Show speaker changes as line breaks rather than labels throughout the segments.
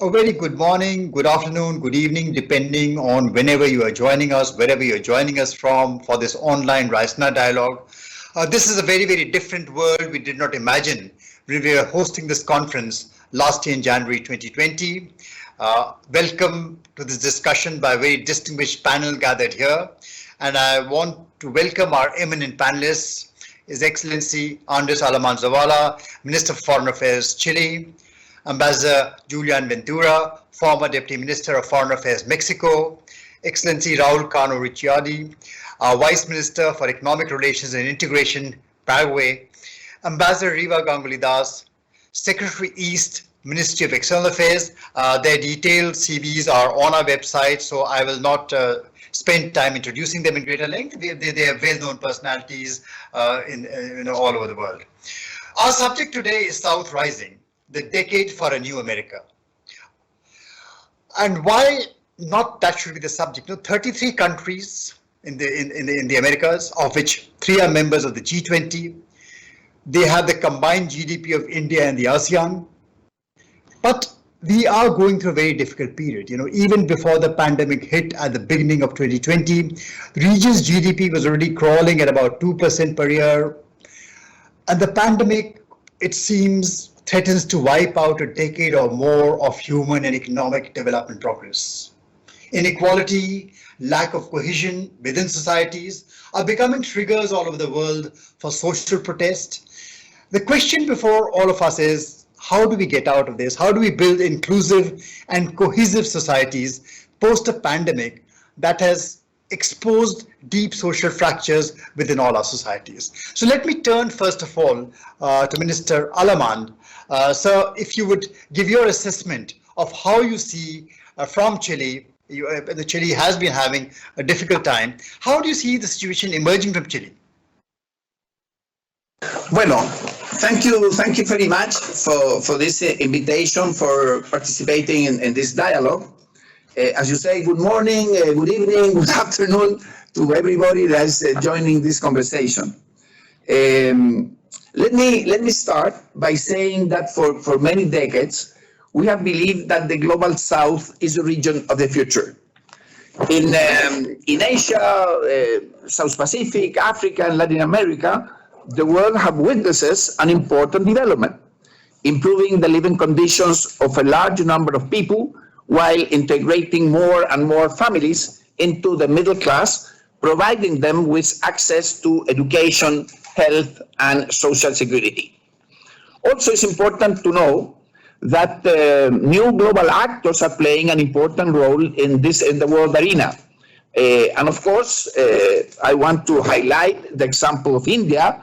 A very good morning, good afternoon, good evening, depending on whenever you are joining us, wherever you're joining us from for this online Raisina Dialogue. This is a very, very different world we did not imagine when we were hosting this conference last year in January 2020. Welcome to this discussion by a very distinguished panel gathered here. And I want to welcome our eminent panelists, His Excellency Andres Alaman Zavala, Minister of Foreign Affairs, Chile, Ambassador Julian Ventura, former Deputy Minister of Foreign Affairs, Mexico, Excellency Raul Cano Ricciardi, our Vice Minister for Economic Relations and Integration, Paraguay, Ambassador Riva Ganguly Das, Secretary East, Ministry of External Affairs. Their detailed CVs are on our website, so I will not spend time introducing them in greater length. They are well-known personalities all over the world. Our subject today is South Rising, the decade for a new America. And why not that should be the subject? 33 countries in the Americas, of which 3 are members of the G20. They have the combined GDP of India and the ASEAN. But we are going through a very difficult period. Even before the pandemic hit at the beginning of 2020, the region's GDP was already crawling at about 2% per year. And the pandemic, it seems, threatens to wipe out a decade or more of human and economic development progress. Inequality, lack of cohesion within societies are becoming triggers all over the world for social protest. The question before all of us is, how do we get out of this? How do we build inclusive and cohesive societies post a pandemic that has exposed deep social fractures within all our societies? So let me turn first of all to Minister Alaman. Sir, if you would give your assessment of how you see from Chile, Chile has been having a difficult time. How do you see the situation emerging from Chile?
Bueno, thank you very much for this invitation, for participating in this dialogue. As you say, good morning, good evening, good afternoon to everybody that's joining this conversation. Let me start by saying that for many decades, we have believed that the global South is the region of the future. In Asia, South Pacific, Africa, and Latin America, the world have witnessed an important development, improving the living conditions of a large number of people while integrating more and more families into the middle class, providing them with access to education, health, and social security. Also, it's important to know that new global actors are playing an important role in the world arena. And of course, I want to highlight the example of India.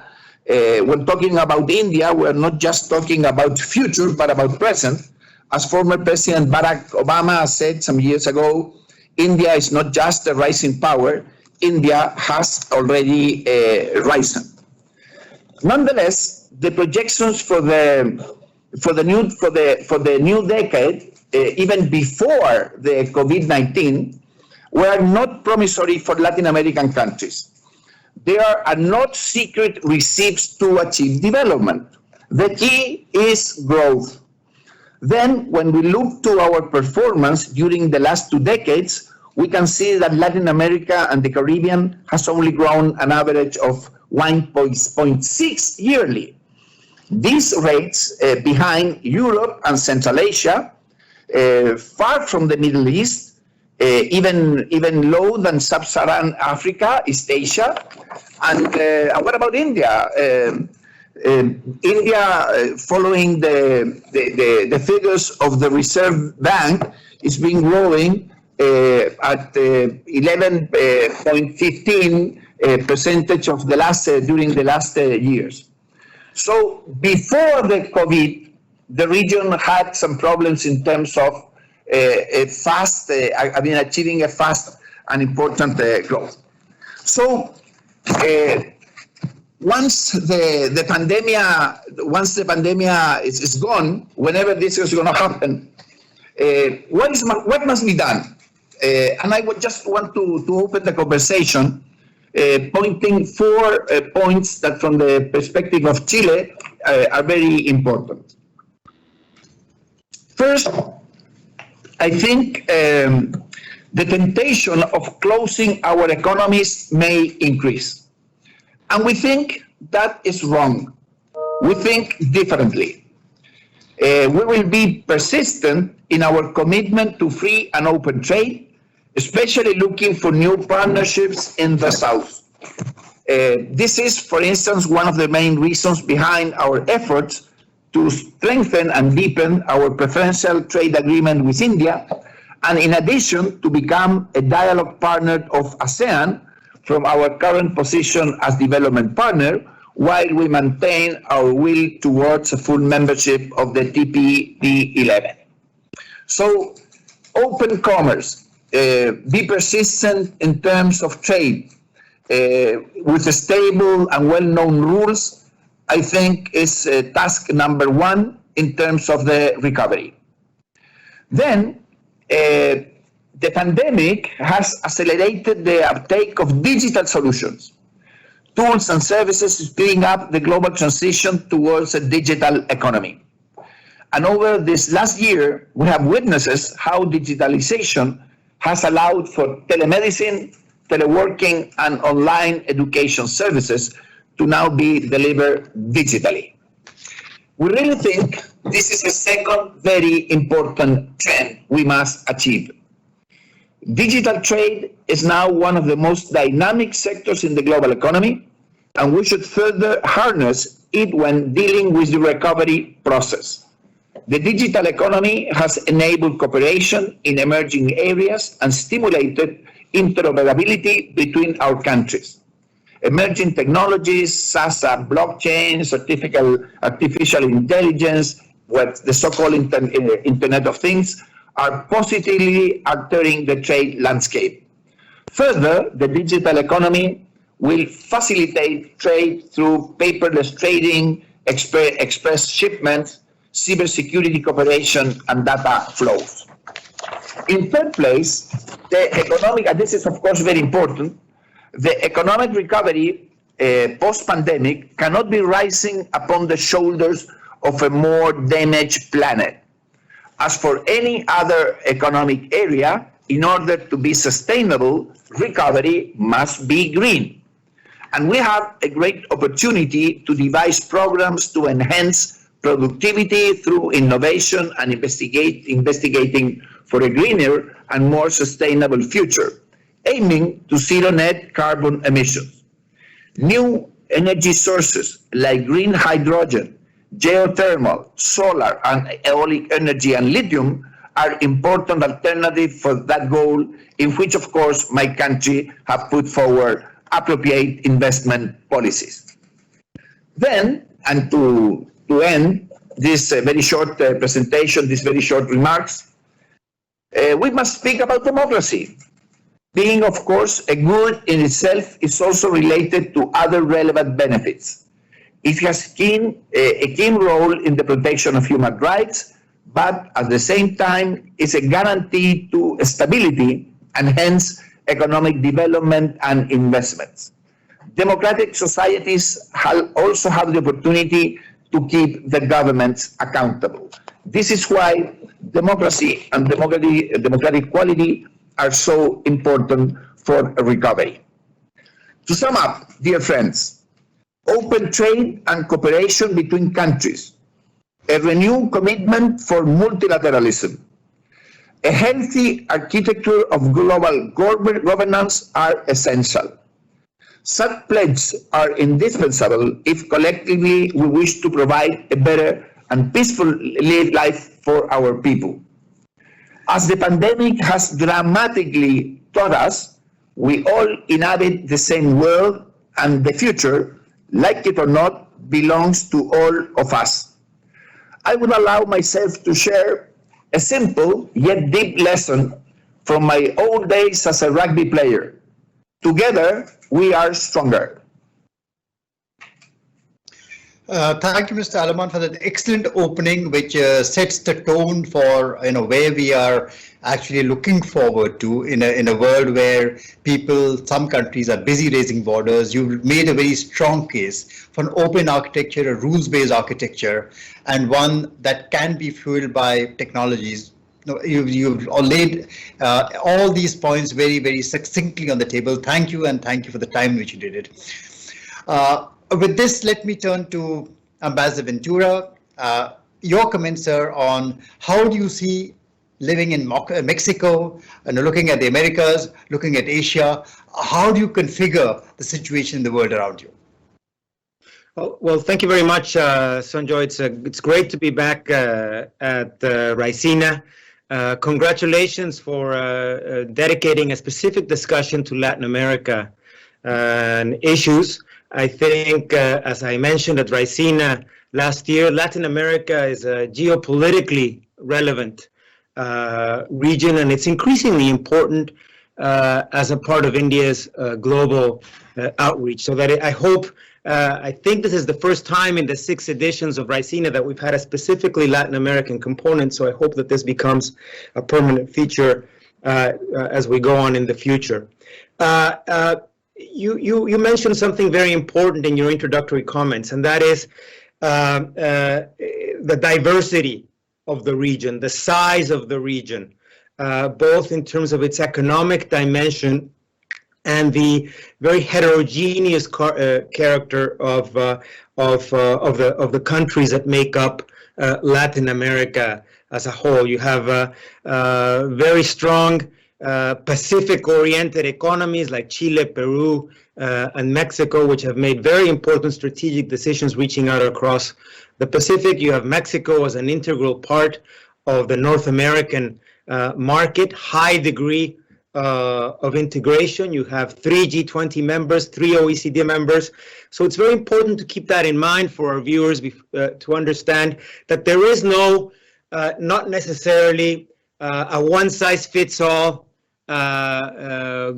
When talking about India, we're not just talking about future, but about present. As former President Barack Obama said some years ago, India is not just a rising power, India has already risen. Nonetheless, the projections for the new decade, even before the COVID-19, were not promissory for Latin American countries. There are not secret receipts to achieve development. The key is growth. Then, when we look to our performance during the last 2 decades, we can see that Latin America and the Caribbean has only grown an average of 1.6 yearly. These rates behind Europe and Central Asia, far from the Middle East, even lower than Sub-Saharan Africa, East Asia. And what about India? India, following the figures of the Reserve Bank, is been growing at 11.15 percentage of the during the last years. So before the COVID, the region had some problems in terms of achieving a fast and important growth. So once the pandemic is gone, whenever this is going to happen, what must be done? And I would just want to open the conversation pointing 4 points that from the perspective of Chile are very important. First, I think the temptation of closing our economies may increase. And we think that is wrong. We think differently. We will be persistent in our commitment to free and open trade, especially looking for new partnerships in the South. This is, for instance, one of the main reasons behind our efforts to strengthen and deepen our preferential trade agreement with India, and in addition, to become a dialogue partner of ASEAN from our current position as development partner, while we maintain our will towards a full membership of the TPP-11. So, open commerce, be persistent in terms of trade, with stable and well-known rules, I think is task number one in terms of the recovery. Then, the pandemic has accelerated the uptake of digital solutions, tools and services speeding up the global transition towards a digital economy. And over this last year, we have witnessed how digitalization has allowed for telemedicine, teleworking, and online education services to now be delivered digitally. We really think this is a second very important trend we must achieve. Digital trade is now one of the most dynamic sectors in the global economy, and we should further harness it when dealing with the recovery process. The digital economy has enabled cooperation in emerging areas and stimulated interoperability between our countries. Emerging technologies such as blockchain, artificial intelligence, what the so-called Internet of Things, are positively altering the trade landscape. Further, the digital economy will facilitate trade through paperless trading, express shipments, cybersecurity cooperation, and data flows. In third place, the economic, and this is of course very important, the economic recovery post-pandemic cannot be rising upon the shoulders of a more damaged planet. As for any other economic area, in order to be sustainable, recovery must be green. And we have a great opportunity to devise programs to enhance productivity through innovation and investigating for a greener and more sustainable future, aiming to zero net carbon emissions. New energy sources like green hydrogen, geothermal, solar, and aeolic energy and lithium are important alternatives for that goal, in which, of course, my country have put forward appropriate investment policies. Then, and to end this very short presentation, these very short remarks, we must speak about democracy. Being, of course, a good in itself is also related to other relevant benefits. It has a key role in the protection of human rights, but at the same time is a guarantee to stability and hence economic development and investments. Democratic societies also have the opportunity to keep the governments accountable. This is why democracy and democratic quality are so important for a recovery. To sum up, dear friends, open trade and cooperation between countries, a renewed commitment for multilateralism, a healthy architecture of global governance are essential. Such pledges are indispensable if collectively we wish to provide a better and peaceful life for our people. As the pandemic has dramatically taught us, we all inhabit the same world, and the future, like it or not, belongs to all of us. I would allow myself to share a simple yet deep lesson from my old days as a rugby player. Together, we are stronger.
Thank you, Mr. Alaman, for that excellent opening, which sets the tone for where we are actually looking forward to in a world where some countries are busy raising borders. You've made a very strong case for an open architecture, a rules-based architecture, and one that can be fueled by technologies No, you've all laid all these points very, very succinctly on the table. Thank you, and thank you for the time which you did it. With this, let me turn to Ambassador Ventura. Your comments, sir, on how do you see living in Mexico and looking at the Americas, looking at Asia, how do you configure the situation in the world around you?
Well, thank you very much, Sanjoy. It's great to be back at Raisina. Congratulations for dedicating a specific discussion to Latin America and issues. I think, as I mentioned at Raisina last year, Latin America is a geopolitically relevant region, and it's increasingly important as a part of India's global outreach. So that I think this is the first time in the 6 editions of Raisina that we've had a specifically Latin American component. So I hope that this becomes a permanent feature as we go on in the future. You mentioned something very important in your introductory comments, and that is the diversity of the region, the size of the region, both in terms of its economic dimension and the very heterogeneous character of the countries that make up Latin America as a whole. You have very strong Pacific-oriented economies like Chile, Peru, and Mexico, which have made very important strategic decisions reaching out across the Pacific. You have Mexico as an integral part of the North American market, high degree of integration. You have 3 G20 members, 3 OECD members. So it's very important to keep that in mind for our viewers to understand that there is not necessarily a one-size-fits-all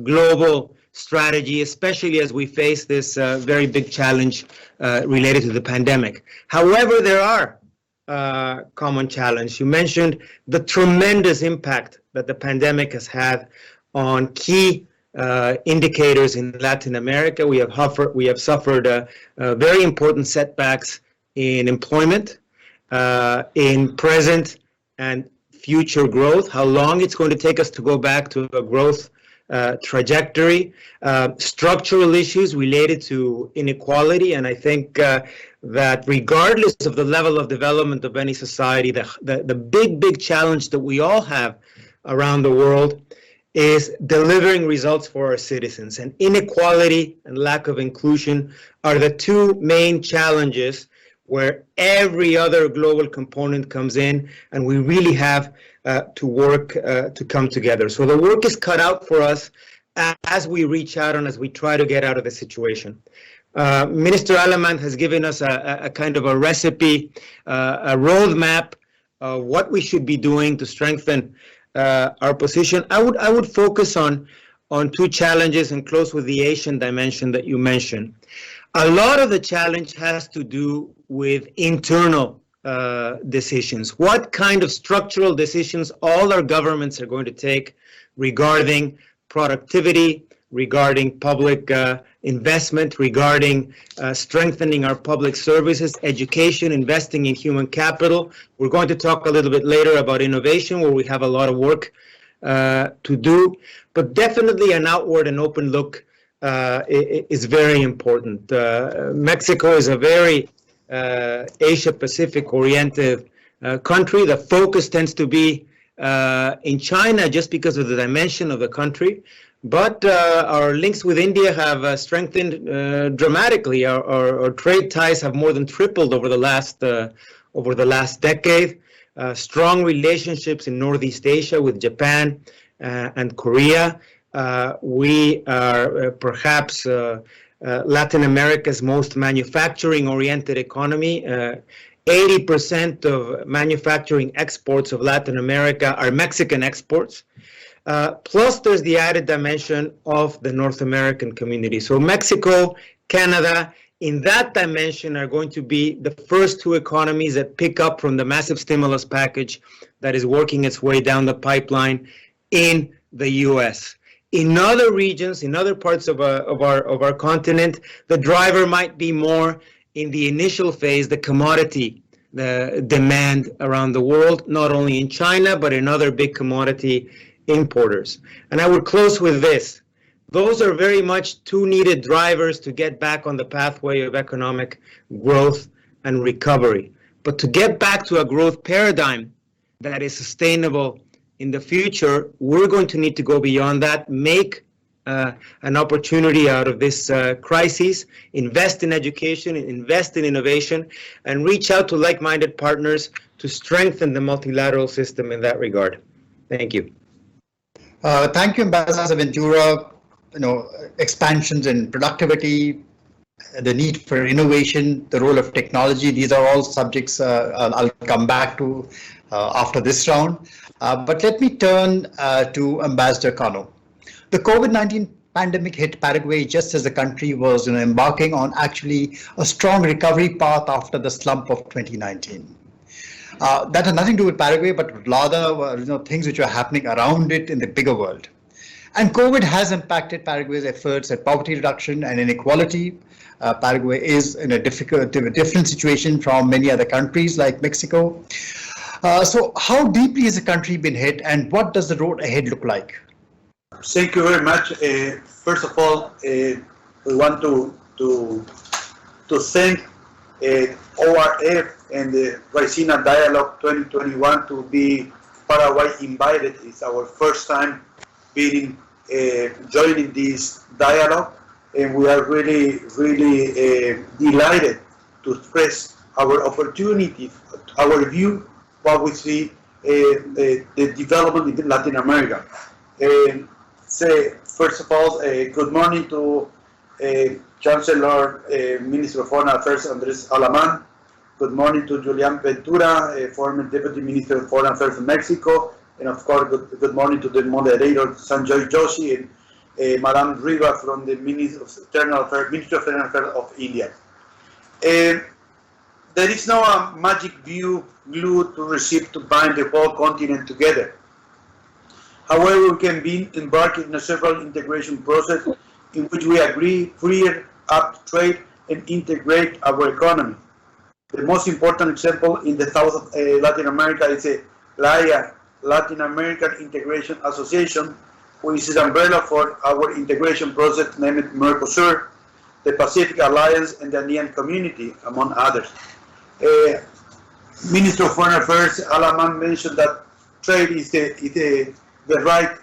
global strategy, especially as we face this very big challenge related to the pandemic. However, there are common challenges. You mentioned the tremendous impact that the pandemic has had on key indicators in Latin America. We have suffered very important setbacks in employment, in present and future growth, how long it's going to take us to go back to a growth trajectory, structural issues related to inequality. And I think that regardless of the level of development of any society, the big challenge that we all have around the world is delivering results for our citizens. And inequality and lack of inclusion are the 2 main challenges where every other global component comes in, and we really have to work to come together. So the work is cut out for us as we reach out and as we try to get out of the situation. Minister Alamand has given us a kind of a recipe, a roadmap of what we should be doing to strengthen our position. I would focus on 2 challenges and close with the Asian dimension that you mentioned. A lot of the challenge has to do with internal decisions. What kind of structural decisions all our governments are going to take regarding productivity, regarding public investment, regarding strengthening our public services, education, investing in human capital. We're going to talk a little bit later about innovation, where we have a lot of work to do, but definitely an outward and open look is very important. Mexico is a very Asia-Pacific oriented country. The focus tends to be in China just because of the dimension of the country. But our links with India have strengthened dramatically. Our trade ties have more than tripled over the last decade. Strong relationships in Northeast Asia with Japan and Korea. We are perhaps Latin America's most manufacturing-oriented economy. 80% of manufacturing exports of Latin America are Mexican exports. Plus, there's the added dimension of the North American community. So Mexico, Canada, in that dimension are going to be the first 2 economies that pick up from the massive stimulus package that is working its way down the pipeline in the U.S. In other regions, in other parts of our continent, the driver might be more in the initial phase, the commodity the demand around the world, not only in China, but in other big commodity importers. And I would close with this. Those are very much two needed drivers to get back on the pathway of economic growth and recovery. But to get back to a growth paradigm that is sustainable in the future, we're going to need to go beyond that, make an opportunity out of this crisis, invest in education, invest in innovation, and reach out to like-minded partners to strengthen the multilateral system in that regard. Thank you.
Thank you, Ambassador Ventura. Expansions in productivity, the need for innovation, the role of technology, these are all subjects I'll come back to after this round. But let me turn to Ambassador Cano. The COVID-19 pandemic hit Paraguay just as the country was embarking on actually a strong recovery path after the slump of 2019. That had nothing to do with Paraguay, but rather things which were happening around it in the bigger world. And COVID has impacted Paraguay's efforts at poverty reduction and inequality. Paraguay is in a different situation from many other countries like Mexico. So how deeply has the country been hit, and what does the road ahead look like?
Thank you very much. First of all, we want to thank ORF and the Raisina Dialogue 2021 to be Paraguay invited. It's our first time being joining this dialogue, and we are really delighted to express our opportunity, our view, what we see the development in Latin America. Say first of all, good morning to Chancellor, Minister of Foreign Affairs Andrés Alamán. Good morning to Julián Ventura, former Deputy Minister of Foreign Affairs of Mexico. And of course, good morning to the moderator, Sanjoy Joshi, and Madame Riva from the Ministry of External Affairs of India. There is no magic glue to receive to bind the whole continent together. However, we can be embarked in a several integration process in which we agree, free up trade, and integrate our economy. The most important example in the south of Latin America is the LAIA, Latin American Integration Association, which is an umbrella for our integration process named Mercosur, the Pacific Alliance, and the Andean Community, among others. Minister of Foreign Affairs Alamán mentioned that trade is the right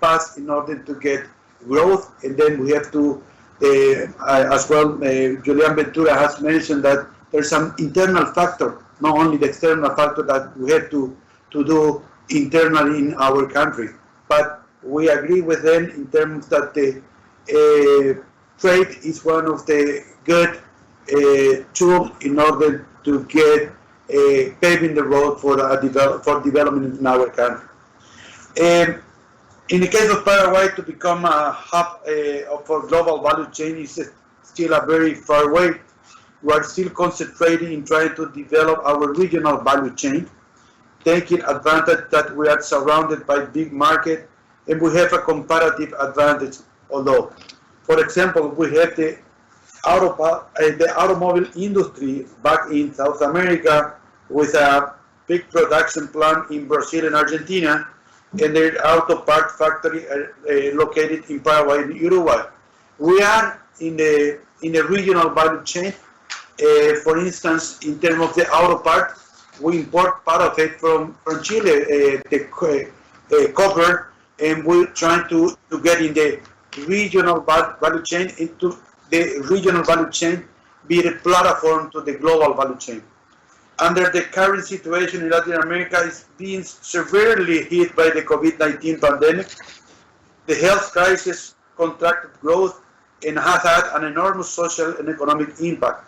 path in order to get growth, and then we have to, as well, Julián Ventura has mentioned that there's some internal factor, not only the external factor that we have to do internally in our country, but we agree with them in terms that the trade is one of the good tools in order to get paving the road for development in our country. In the case of Paraguay, to become a hub for global value chain is still a very far way. We are still concentrating in trying to develop our regional value chain, taking advantage that we are surrounded by big market and we have a comparative advantage. Although, for example, we have the automobile industry back in South America with a big production plant in Brazil and Argentina, and their auto part factory located in Paraguay and Uruguay. We are in the regional value chain. For instance, in terms of the auto part, we import part of it from Chile, the copper, and we're trying to get in the regional value chain, into the regional value chain be the platform to the global value chain. Under the current situation in Latin America is being severely hit by the COVID-19 pandemic. The health crisis contracted growth and has had an enormous social and economic impact.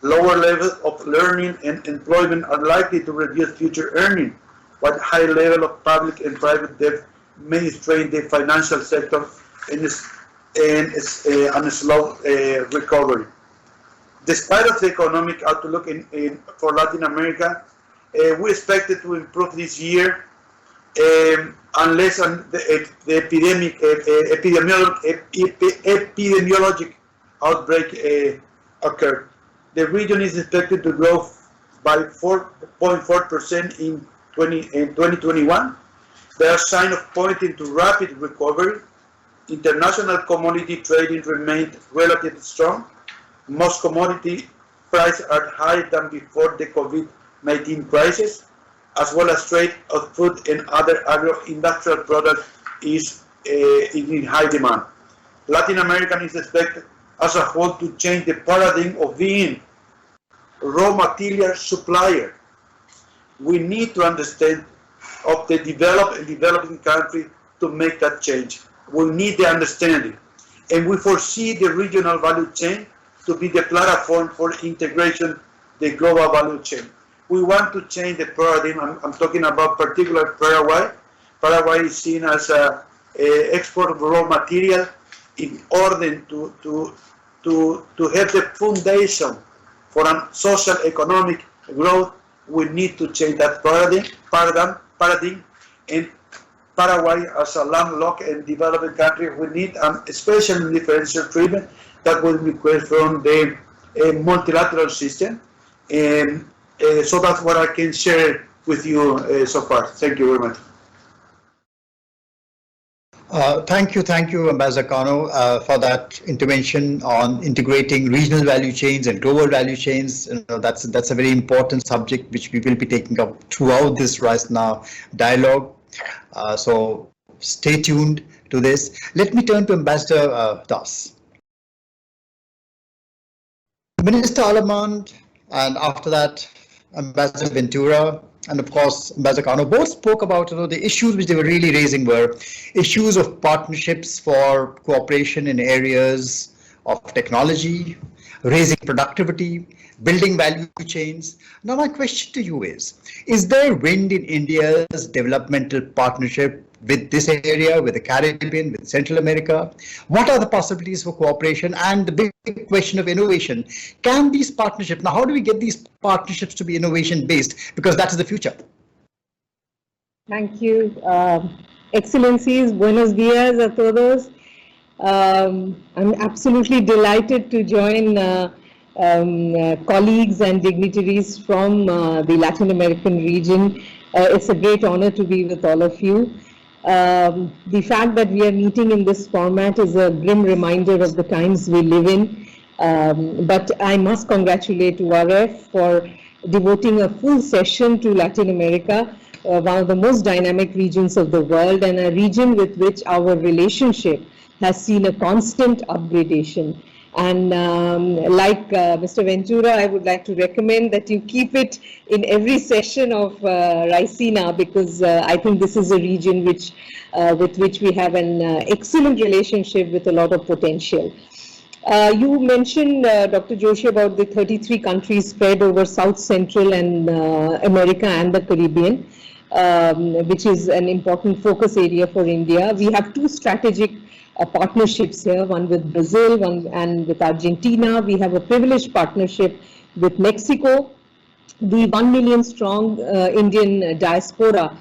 Lower levels of learning and employment are likely to reduce future earnings, while high level of public and private debt may strain the financial sector and a slow recovery. Despite of the economic outlook for Latin America, we expect it to improve this year unless the epidemiologic outbreak occurred. The region is expected to grow by 4.4% in 2021. There are signs pointing to rapid recovery. International commodity trading remained relatively strong. Most commodity prices are higher than before the COVID-19 crisis, as well as trade of food and other agro-industrial products is in high demand. Latin America is expected as a whole to change the paradigm of being raw material supplier. We need to understand of the developed and developing country to make that change. We need the understanding, and we foresee the regional value chain to be the platform for integration, the global value chain. We want to change the paradigm. I'm talking about particular Paraguay. Paraguay is seen as an export of raw material. In order to have the foundation for a social economic growth, we need to change that paradigm. And Paraguay, as a landlocked and developing country, we need a special differential treatment that will require from the multilateral system. And so that's what I can share with you so far. Thank you very much.
Thank you, Ambassador Cano, for that intervention on integrating regional value chains and global value chains. That's a very important subject which we will be taking up throughout this Raisina Dialogue. So stay tuned to this. Let me turn to Ambassador Das. Minister Alamand, and after that, Ambassador Ventura, and of course, Ambassador Cano both spoke about the issues which they were really raising were issues of partnerships for cooperation in areas of technology, raising productivity, building value chains. Now my question to you is there wind in India's developmental partnership with this area, with the Caribbean, with Central America? What are the possibilities for cooperation? And the big question of innovation. Can these partnerships, now how do we get these partnerships to be innovation based? Because that is the future.
Thank you. Excellencies, buenos dias a todos. I'm absolutely delighted to join colleagues and dignitaries from the Latin American region. It's a great honor to be with all of you. The fact that we are meeting in this format is a grim reminder of the times we live in. But I must congratulate URF for devoting a full session to Latin America, one of the most dynamic regions of the world, and a region with which our relationship has seen a constant upgradation. And like Mr. Ventura, I would like to recommend that you keep it in every session of Raisina, because I think this is a region which, with which we have an excellent relationship with a lot of potential. You mentioned, Dr. Joshi, about the 33 countries spread over South Central and America and the Caribbean, which is an important focus area for India. We have two strategic partnerships here, one with Brazil, and with Argentina. We have a privileged partnership with Mexico. The 1 million strong Indian diaspora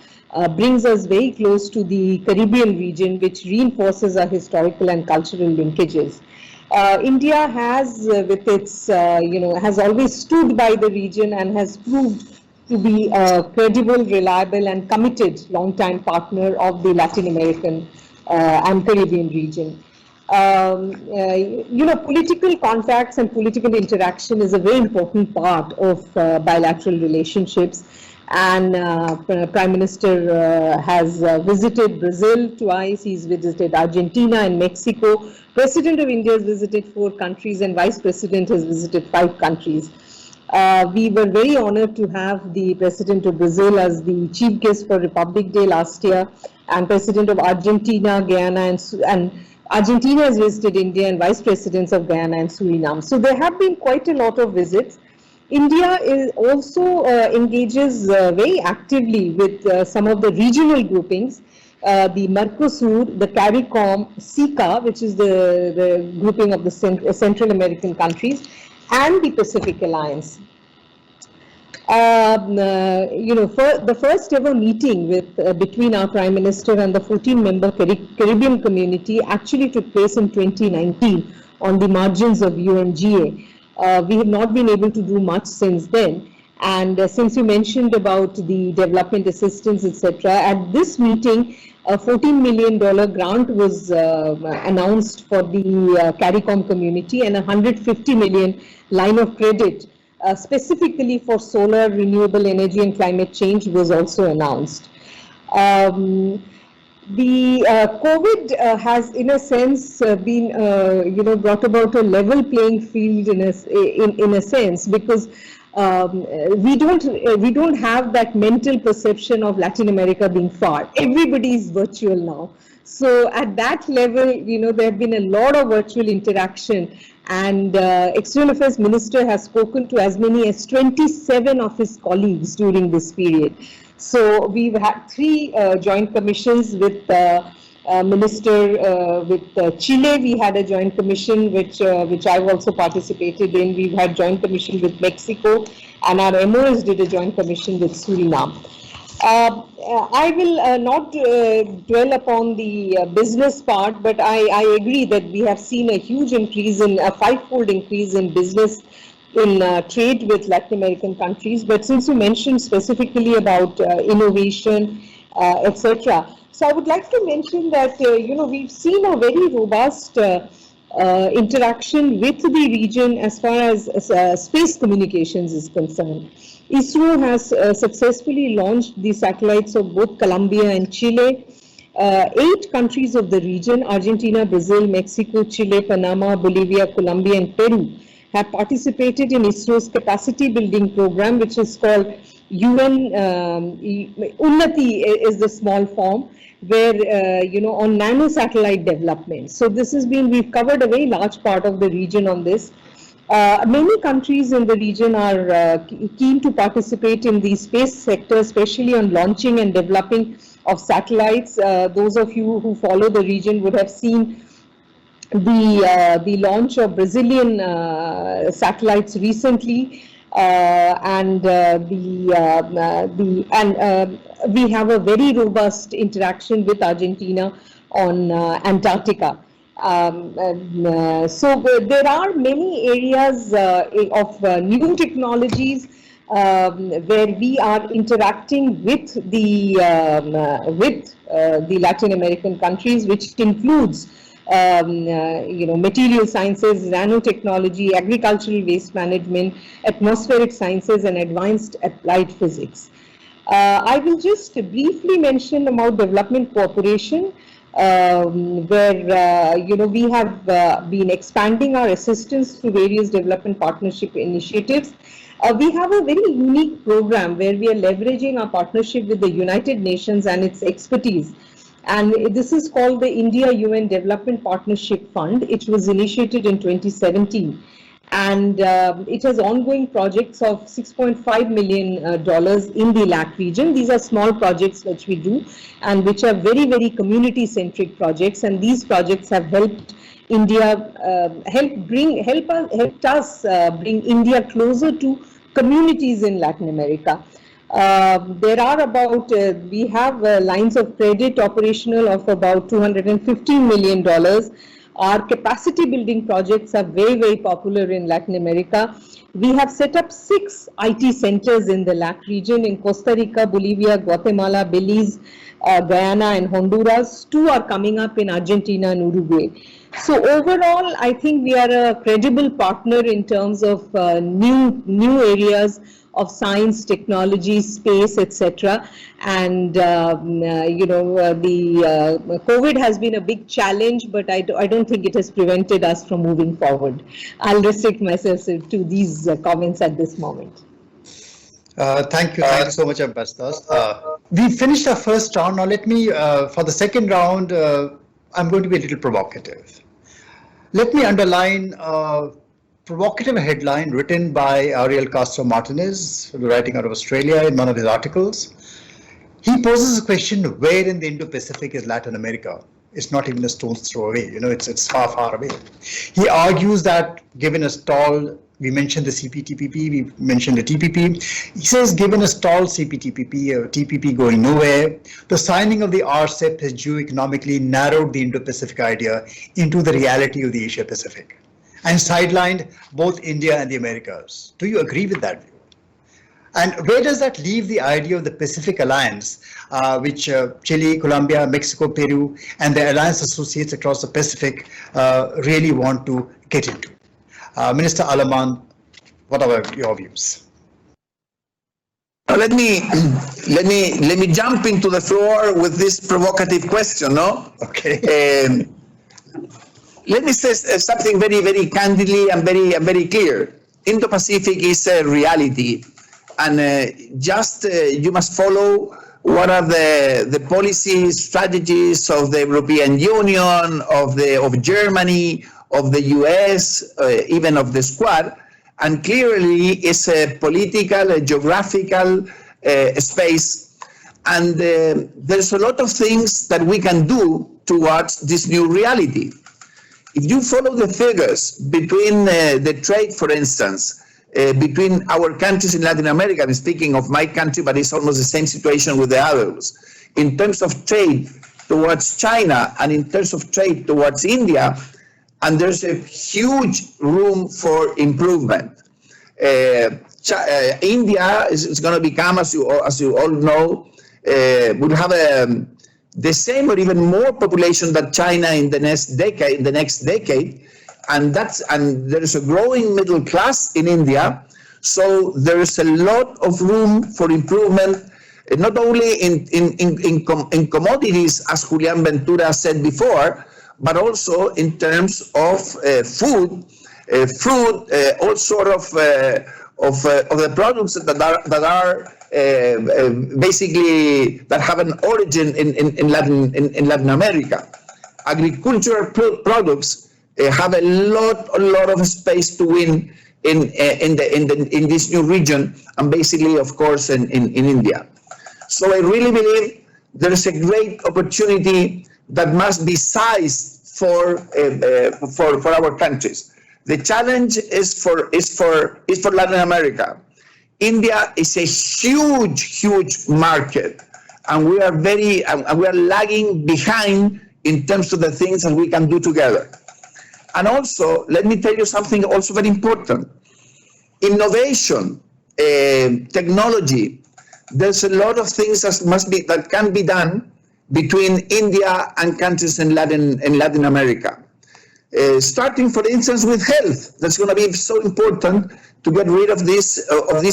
brings us very close to the Caribbean region, which reinforces our historical and cultural linkages. India has, with its, has always stood by the region and has proved to be a credible, reliable, and committed long-time partner of the Latin American and Caribbean region. Political contacts and political interaction is a very important part of bilateral relationships. And Prime Minister has visited Brazil twice. He's visited Argentina and Mexico. President of India has visited 4 countries, and Vice President has visited 5 countries. We were very honored to have the President of Brazil as the chief guest for Republic Day last year, and President of Argentina, Guyana, and Argentina has visited India, and Vice Presidents of Guyana and Suriname. So there have been quite a lot of visits. India also engages very actively with some of the regional groupings, the Mercosur, the CARICOM, SICA, which is the grouping of the Central American countries, and the Pacific Alliance. The first ever meeting between our Prime Minister and the 14-member Caribbean community actually took place in 2019 on the margins of UNGA. We have not been able to do much since then. And since you mentioned about the development assistance, etc., at this meeting, a $14 million grant was announced for the CARICOM community, and a $150 million line of credit specifically for solar, renewable energy and climate change was also announced. The COVID has, in a sense, been, brought about a level playing field in a sense, because we don't have that mental perception of Latin America being far. Everybody is virtual now. So at that level, there have been a lot of virtual interaction, and External Affairs Minister has spoken to as many as 27 of his colleagues during this period. So we've had 3 joint commissions with Minister with Chile. We had a joint commission which I've also participated in. We've had joint commission with Mexico, and our MOS did a joint commission with Suriname. I will not dwell upon the business part, but I agree that we have seen a huge increase, in a 5-fold increase in business in trade with Latin American countries. But since you mentioned specifically about innovation, etc., so I would like to mention that we've seen a very robust interaction with the region as far as space communications is concerned. ISRO has successfully launched the satellites of both Colombia and Chile. 8 countries of the region, Argentina, Brazil, Mexico, Chile, Panama, Bolivia, Colombia and Peru, have participated in ISRO's capacity building program, which is called Unnati is the small form, where on nano satellite development. So this has been, we've covered a very large part of the region on this. Many countries in the region are keen to participate in the space sector, especially on launching and developing of satellites. Those of you who follow the region would have seen the launch of Brazilian satellites recently, and we have a very robust interaction with Argentina on Antarctica. So there are many areas of new technologies where we are interacting with the Latin American countries, which includes material sciences, nanotechnology, agricultural waste management, atmospheric sciences, and advanced applied physics. I will just briefly mention about development cooperation, where we have been expanding our assistance to various development partnership initiatives. We have a very unique program where we are leveraging our partnership with the United Nations and its expertise. And this is called the India-UN Development Partnership Fund. It was initiated in 2017. And it has ongoing projects of $6.5 million in the LAC region. These are small projects which we do, and which are very, very community-centric projects. And these projects have helped India, helped us bring India closer to communities in Latin America. There are about, we have lines of credit operational of about $215 million. Our capacity building projects are very, very popular in Latin America. We have set up 6 IT centers in the LAC region in Costa Rica, Bolivia, Guatemala, Belize, Guyana and Honduras. 2 are coming up in Argentina and Uruguay. So overall, I think we are a credible partner in terms of new areas of science, technology, space, etc. And COVID has been a big challenge, but I don't think it has prevented us from moving forward. I'll restrict myself to these comments at this moment.
Thank you so much, Ambassador. We finished our first round. Now let me, for the second round, I'm going to be a little provocative. Let me underline a provocative headline written by Ariel Castro Martinez, writing out of Australia in one of his articles. He poses a question, where in the Indo-Pacific is Latin America? It's not even a stone's throw away, it's far, far away. He argues that given a stall, we mentioned the CPTPP, we mentioned the TPP. He says, given a stalled CPTPP, or TPP going nowhere, the signing of the RCEP has geoeconomically narrowed the Indo-Pacific idea into the reality of the Asia-Pacific and sidelined both India and the Americas. Do you agree with that view? And where does that leave the idea of the Pacific Alliance, which Chile, Colombia, Mexico, Peru, and the alliance associates across the Pacific really want to get into? Minister Alaman, what are your views?
Let me jump into the floor with this provocative question, no?
Okay.
Let me say something very, very candidly and very clear. Indo-Pacific is a reality, and you must follow what are the policy strategies of the European Union, of Germany, of the US, even of the Squad, and clearly it's a political, a geographical space, and there's a lot of things that we can do towards this new reality. If you follow the figures between the trade, for instance, between our countries in Latin America, I'm speaking of my country, but it's almost the same situation with the others. In terms of trade towards China and in terms of trade towards India, and there's a huge room for improvement. India is going to become, as you all know, will have the same or even more population than China in the next decade, and there is a growing middle class in India. So there is a lot of room for improvement, not only in commodities, as Julian Ventura said before, but also in terms of food, fruit, all sort of the products that are basically that have an origin in Latin America. Agricultural products have a lot of space to win in this new region, and basically, of course, in India. So I really believe there is a great opportunity that must be seized for our countries. The challenge is for Latin America. India is a huge market, and we are lagging behind in terms of the things that we can do together. And also, let me tell you something also very important. Innovation, technology, there's a lot of things that can be done between India and countries in Latin America. Starting, for instance, with health, that's going to be so important to get rid of this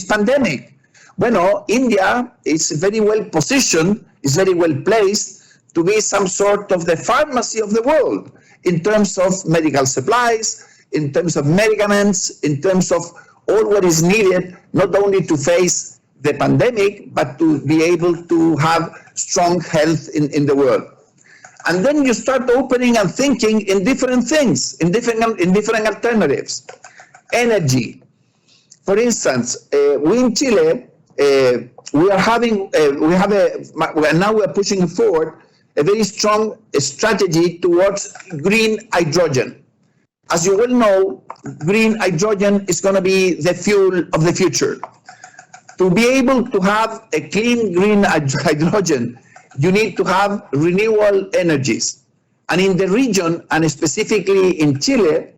pandemic. Well, India is very well positioned, is very well placed to be some sort of the pharmacy of the world in terms of medical supplies, in terms of medicaments, in terms of all what is needed, not only to face the pandemic, but to be able to have strong health in the world. And then you start opening and thinking in different things, in different alternatives. Energy. For instance, we in Chile, we are pushing forward a very strong strategy towards green hydrogen. As you well know, green hydrogen is going to be the fuel of the future. To be able to have a clean green hydrogen, you need to have renewable energies. And in the region, and specifically in Chile,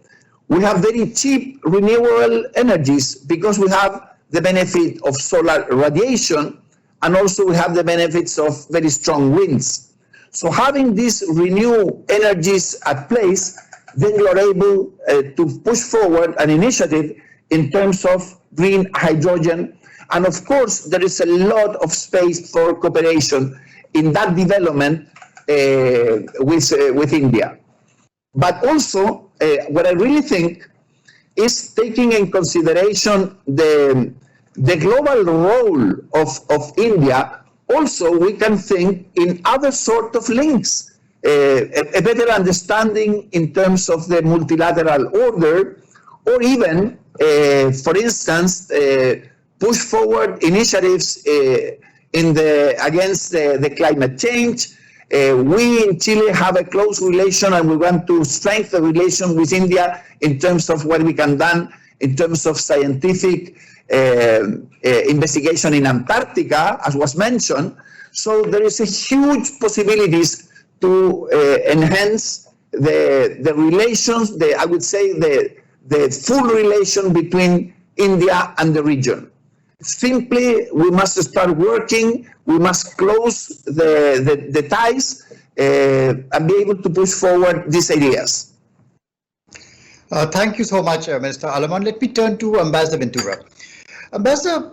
we have very cheap renewable energies because we have the benefit of solar radiation, and also we have the benefits of very strong winds. So having these renewable energies at place, then you are able to push forward an initiative in terms of green hydrogen. And of course, there is a lot of space for cooperation in that development with India. But also, what I really think is taking in consideration the global role of India. Also, we can think in other sort of links, a better understanding in terms of the multilateral order, or even, for instance, push forward initiatives against the climate change. We in Chile have a close relation, and we want to strengthen the relation with India in terms of what we can do in terms of scientific investigation in Antarctica, as was mentioned. So there is a huge possibilities to enhance the relations, I would say the full relation between India and the region. Simply, we must start working, we must close the ties and be able to push forward these ideas.
Thank you so much, Mr. Alaman. Let me turn to Ambassador Ventura. Ambassador,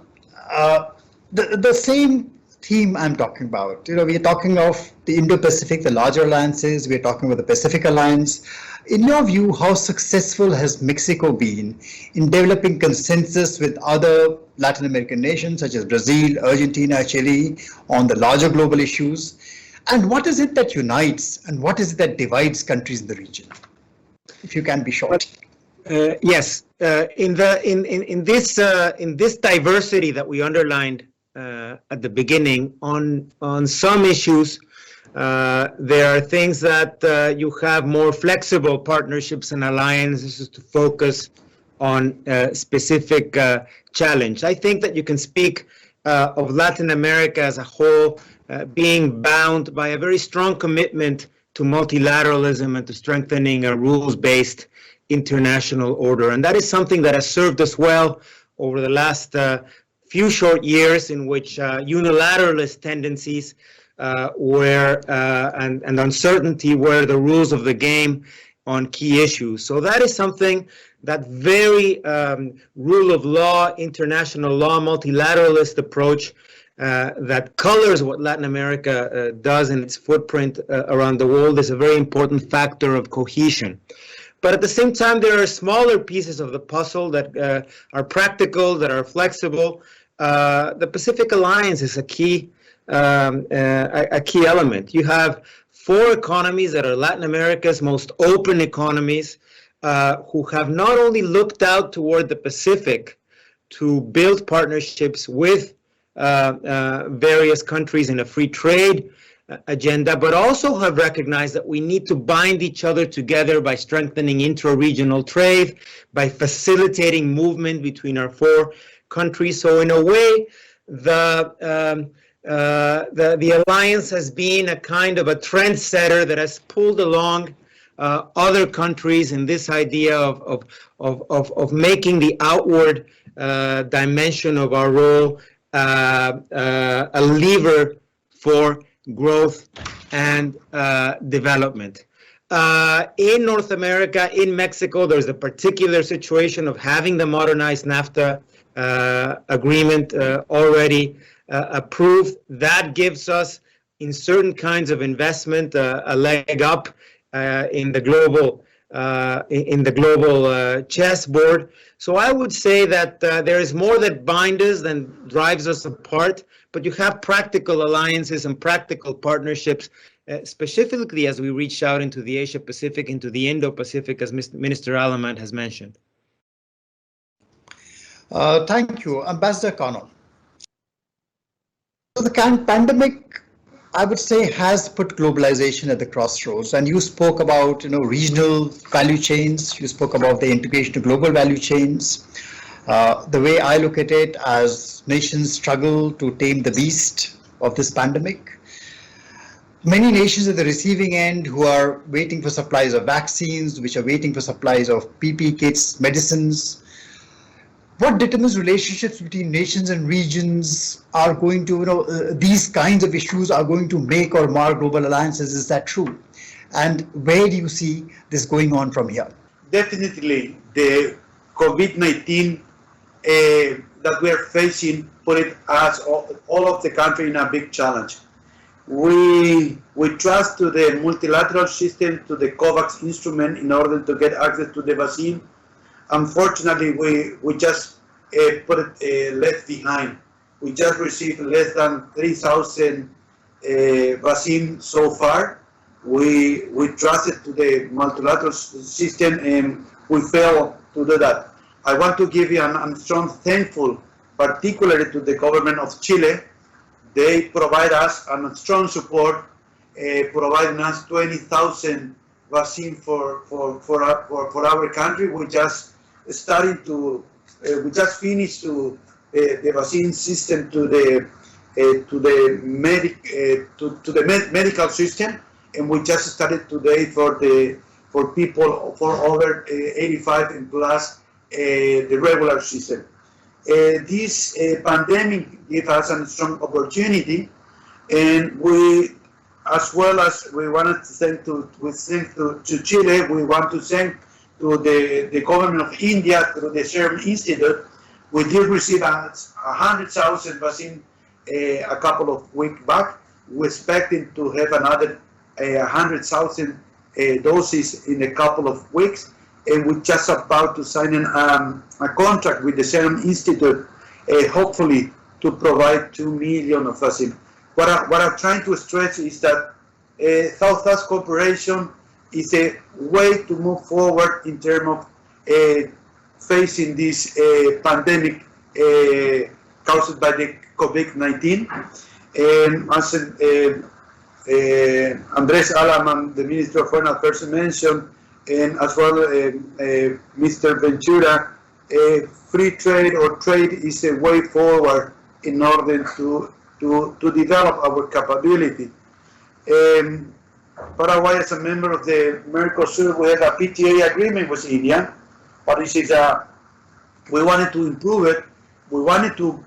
the same theme I'm talking about. We're talking of the Indo-Pacific, the larger alliances. We're talking about the Pacific Alliance. In your view, how successful has Mexico been in developing consensus with other Latin American nations such as Brazil, Argentina, Chile on the larger global issues? And what is it that unites and what is it that divides countries in the region? If you can be short.
Yes, in this diversity that we underlined at the beginning, on some issues, there are things that you have more flexible partnerships and alliances to focus on specific challenge. I think that you can speak of Latin America as a whole being bound by a very strong commitment to multilateralism and to strengthening a rules-based international order. And that is something that has served us well over the last few short years, in which unilateralist tendencies and uncertainty were the rules of the game on key issues. So that is something that very rule of law, international law, multilateralist approach that colors what Latin America does in its footprint around the world is a very important factor of cohesion. But at the same time, there are smaller pieces of the puzzle that are practical, that are flexible. The Pacific Alliance is a key element. You have 4 economies that are Latin America's most open economies, who have not only looked out toward the Pacific to build partnerships with various countries in a free trade agenda, but also have recognized that we need to bind each other together by strengthening intra-regional trade, by facilitating movement between our 4 countries. So in a way, the alliance has been a kind of a trendsetter that has pulled along other countries in this idea of making the outward dimension of our role a lever for growth and development. In North America, in Mexico, there's a particular situation of having the modernized NAFTA agreement already approved. That gives us, in certain kinds of investment, a leg up in the global chessboard. So I would say that there is more that binds us than drives us apart, but you have practical alliances and practical partnerships, specifically as we reach out into the Asia Pacific, into the Indo-Pacific, as Minister Alaman has mentioned.
Thank you, Ambassador Cano. So the pandemic, I would say, has put globalization at the crossroads, and you spoke about regional value chains. You spoke about the integration of global value chains. The way I look at it, as nations struggle to tame the beast of this pandemic, many nations at the receiving end who are waiting for supplies of vaccines, which are waiting for supplies of PPE kits, medicines. What determines relationships between nations and regions are going to, these kinds of issues are going to make or mar global alliances? Is that true? And where do you see this going on from here?
Definitely, the COVID-19 that we are facing put us, all of the country, in a big challenge. We trust to the multilateral system, to the COVAX instrument, in order to get access to the vaccine. Unfortunately, we just put it left behind. We just received less than 3,000 vaccines so far. We trusted to the multilateral system and we failed to do that. I want to give you a strong thankful, particularly to the government of Chile. They provide us a strong support, providing us 20,000 vaccines for our country. We just finished the vaccine system to the medical system, and we just started today for people for over 85 and plus the regular system. This pandemic gives us a strong opportunity, and we, as well as we wanted to thank to Chile, we want to thank to the government of India through the Serum Institute. We did receive 100,000 vaccine a couple of weeks back. We're expecting to have another 100,000 doses in a couple of weeks, and we're just about to sign a contract with the Serum Institute, hopefully to provide 2 million of vaccine. What I'm trying to stress is that South-South cooperation is a way to move forward in terms of facing this pandemic caused by the COVID-19. And as Andres Alaman, the Minister of Foreign Affairs, mentioned, and as well Mr. Ventura, free trade or trade is a way forward in order to develop our capability. Paraguay, as a member of the Mercosur, we have a PTA agreement with India, but this is we wanted to improve it. We wanted to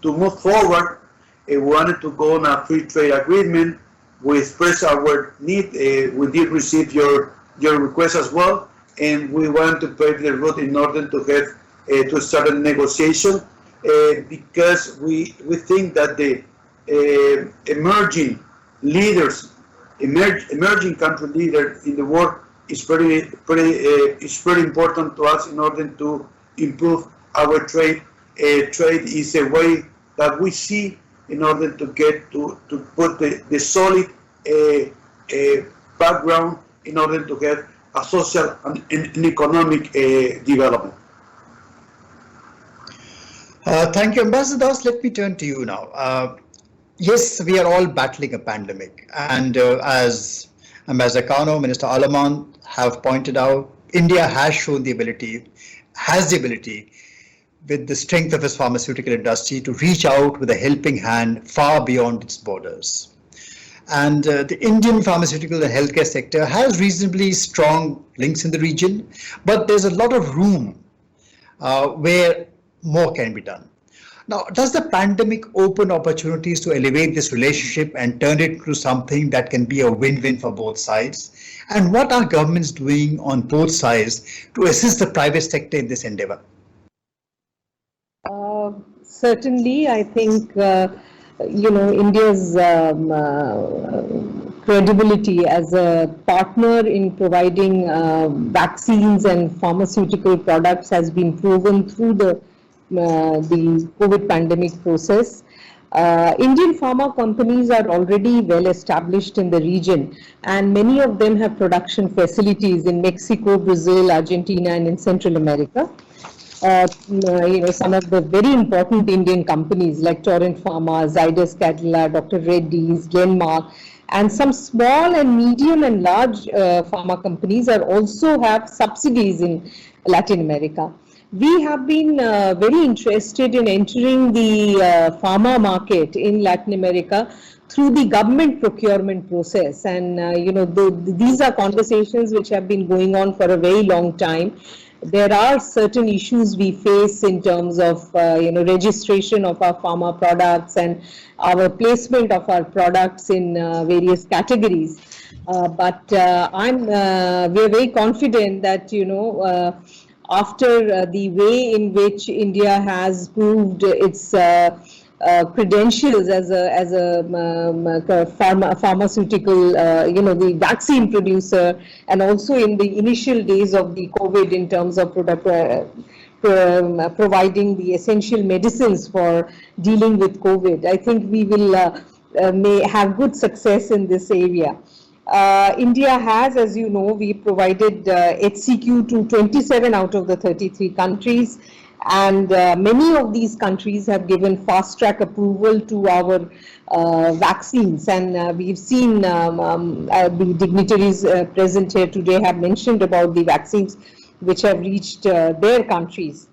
move forward. We wanted to go on a free trade agreement. We expressed our need. We did receive your request as well, and we want to pave the road in order to have to start a negotiation because we think that the emerging leaders, emerging country leaders in the world is very important to us in order to improve our trade. Trade is a way that we see in order to get to put the solid background in order to have a social and economic development.
Thank you, Ambassadors. Let me turn to you now. Yes, we are all battling a pandemic, and as Ambassador Kano, Minister Alaman have pointed out, India has shown the ability, with the strength of its pharmaceutical industry, to reach out with a helping hand far beyond its borders. And the Indian pharmaceutical and healthcare sector has reasonably strong links in the region, but there's a lot of room where more can be done. Now, does the pandemic open opportunities to elevate this relationship and turn it into something that can be a win-win for both sides? And what are governments doing on both sides to assist the private sector in this endeavor?
Certainly, I think India's credibility as a partner in providing vaccines and pharmaceutical products has been proven through the COVID pandemic process. Indian pharma companies are already well established in the region, and many of them have production facilities in Mexico, Brazil, Argentina, and in Central America. Some of the very important Indian companies like Torrent Pharma, Zydus Cadila, Dr. Reddy's, Glenmark, and some small and medium and large pharma companies also have subsidiaries in Latin America. We have been very interested in entering the pharma market in Latin America through the government procurement process, and these are conversations which have been going on for a very long time. There are certain issues we face in terms of registration of our pharma products and our placement of our products in various categories. But we're very confident that after the way in which India has proved its credentials as a pharmaceutical, the vaccine producer, and also in the initial days of the COVID in terms of providing the essential medicines for dealing with COVID. I think we will may have good success in this area. India has, as you know, we provided HCQ to 27 out of the 33 countries. And many of these countries have given fast-track approval to our vaccines, and we've seen the dignitaries present here today have mentioned about the vaccines which have reached their countries.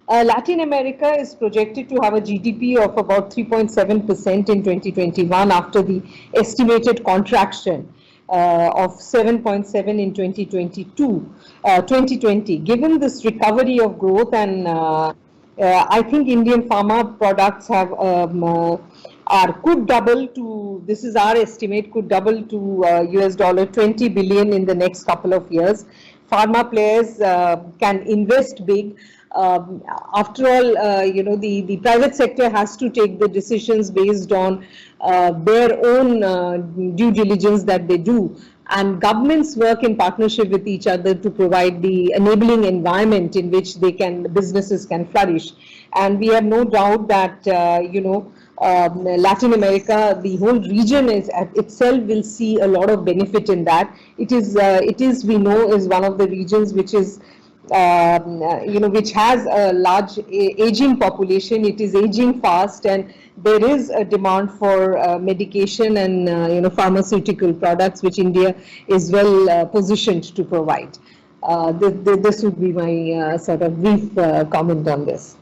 Latin America is projected to have a GDP of about 3.7% in 2021 after the estimated contraction of 7.7 in 2020. Given this recovery of growth and I think Indian pharma products have could double to, this is our estimate, could double to US dollar 20 billion in the next couple of years. Pharma players can invest big. After all, the private sector has to take the decisions based on their own due diligence that they do. And governments work in partnership with each other to provide the enabling environment in which businesses can flourish. And we have no doubt that, Latin America, the whole region itself will see a lot of benefit in that. It is we know is one of the regions which is which has a large aging population. It is aging fast, and there is a demand for medication and pharmaceutical products, which India is well positioned to provide. This would be my sort of brief comment on this.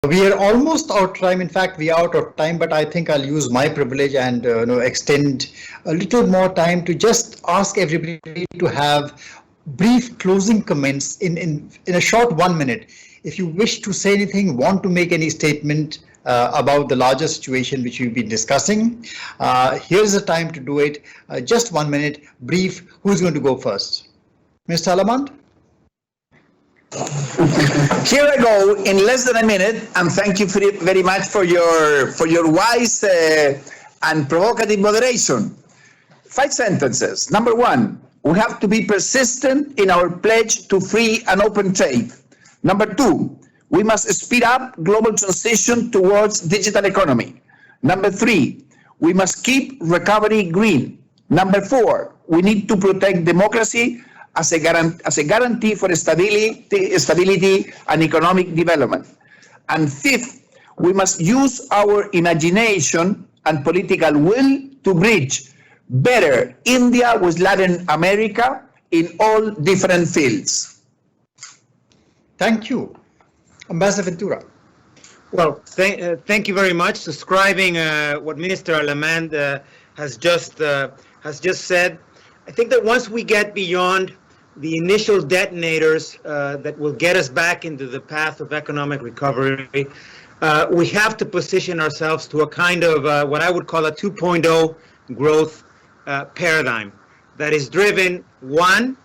We are almost out of time. In fact, we are out of time, but I think I'll use my privilege and extend a little more time to just ask everybody to have brief closing comments in a short 1 minute. If you wish to say anything, want to make any statement about the larger situation which we've been discussing, here's the time to do it. Just 1 minute, brief. Who's going to go first? Mr. Alamand?
Here I go in less than a minute, and thank you very much for your wise and provocative moderation. 5 sentences. Number 1, we have to be persistent in our pledge to free and open trade. Number 2, we must speed up global transition towards digital economy. Number 3, we must keep recovery green. Number 4, we need to protect democracy as a guarantee for stability and economic development. And 5th, we must use our imagination and political will to bridge better India with Latin America in all different fields.
Thank you. Ambassador Ventura.
Well, thank you very much. Subscribing what Minister Alamand has just said, I think that once we get beyond the initial detonators that will get us back into the path of economic recovery, we have to position ourselves to a kind of what I would call a 2.0 growth paradigm that is driven, one,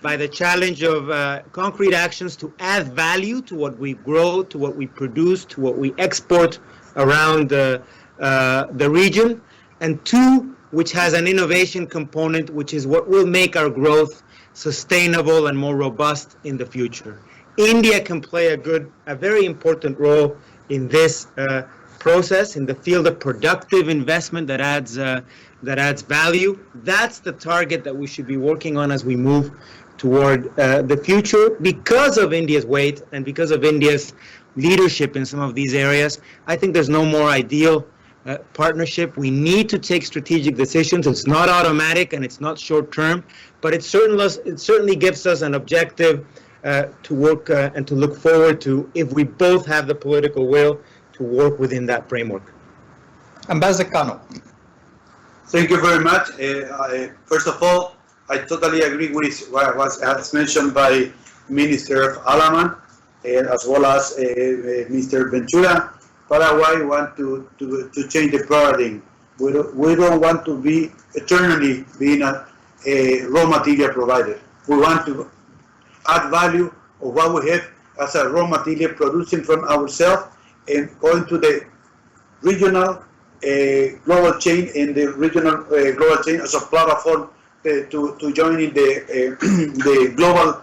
by the challenge of concrete actions to add value to what we grow, to what we produce, to what we export around the region, and 2, which has an innovation component, which is what will make our growth sustainable and more robust in the future. India can play a very important role in this process, in the field of productive investment that adds value. That's the target that we should be working on as we move toward the future. Because of India's weight and because of India's leadership in some of these areas, I think there's no more ideal partnership. We need to take strategic decisions. It's not automatic and it's not short term, but it certainly gives us an objective to work and to look forward to if we both have the political will to work within that framework.
Ambassador Kano.
Thank you very much. First of all, I totally agree with what was mentioned by Minister Alamand as well as Mr. Ventura. Paraguay want to change the paradigm. We don't want to be eternally being a raw material provider. We want to add value of what we have as a raw material producing from ourselves and going to the regional global chain and the regional global chain as a platform to join in the global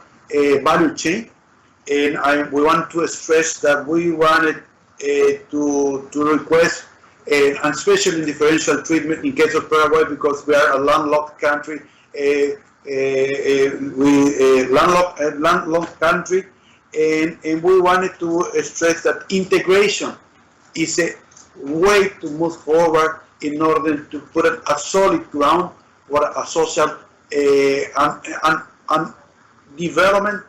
value chain. And we want to stress that we wanted to request and especially differential treatment in case of Paraguay because we are a landlocked country. Landlocked country, and we wanted to stress that integration is a way to move forward in order to put a solid ground for a social and development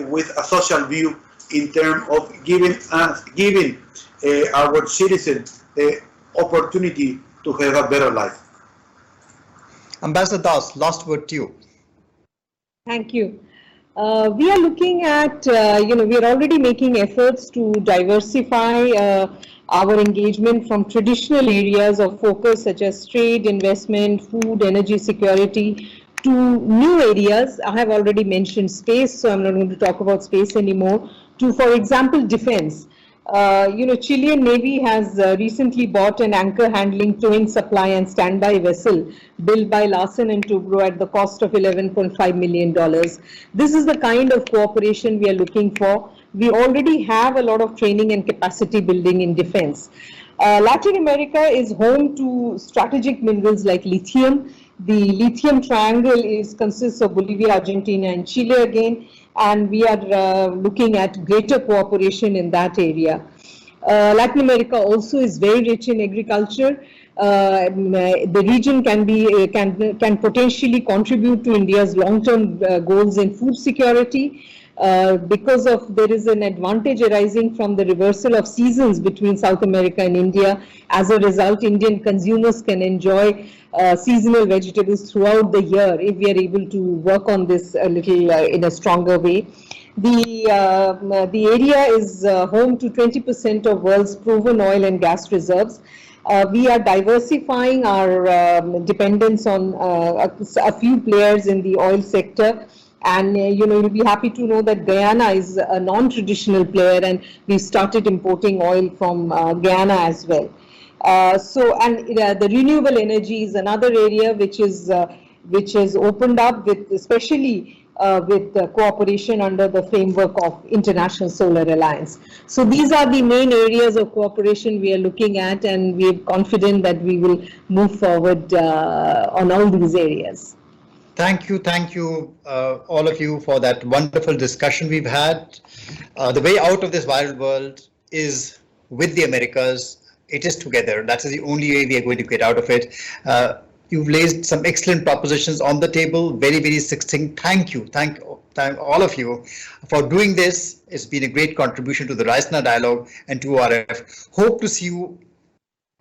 with a social view in terms of giving our citizens the opportunity to have a better life.
Ambassador Das, last word to you.
Thank you. We are looking at, we are already making efforts to diversify our engagement from traditional areas of focus such as trade, investment, food, energy security to new areas. I have already mentioned space, so I'm not going to talk about space anymore. To, for example, defense. Chilean Navy has recently bought an anchor handling towing supply and standby vessel built by Larsen and Toubro at the cost of $11.5 million. This is the kind of cooperation we are looking for. We already have a lot of training and capacity building in defense. Latin America is home to strategic minerals like lithium. The lithium triangle consists of Bolivia, Argentina, and Chile again, and we are looking at greater cooperation in that area. Latin America also is very rich in agriculture. The region can potentially contribute to India's long-term goals in food security. Because of there is an advantage arising from the reversal of seasons between South America and India. As a result, Indian consumers can enjoy seasonal vegetables throughout the year if we are able to work on this a little in a stronger way. The area is home to 20% of world's proven oil and gas reserves. We are diversifying our dependence on a few players in the oil sector. And you'll be happy to know that Guyana is a non-traditional player, and we've started importing oil from Guyana as well. The renewable energy is another area which has opened up with, especially with cooperation under the framework of International Solar Alliance. So these are the main areas of cooperation we are looking at, and we are confident that we will move forward on all these areas.
Thank you, all of you, for that wonderful discussion we've had. The way out of this viral world is with the Americas. It is together. That is the only way we are going to get out of it. You've raised some excellent propositions on the table, very, very succinct. Thank all of you for doing this. It's been a great contribution to the Raisina Dialogue and to RF. Hope to see you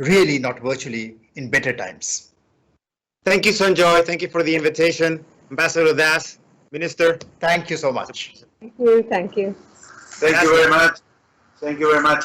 really, not virtually, in better times.
Thank you, Sanjoy. Thank you for the invitation. Ambassador Das, Minister.
Thank you so much.
Thank you. Thank you.
Thank you very much. Thank you very much.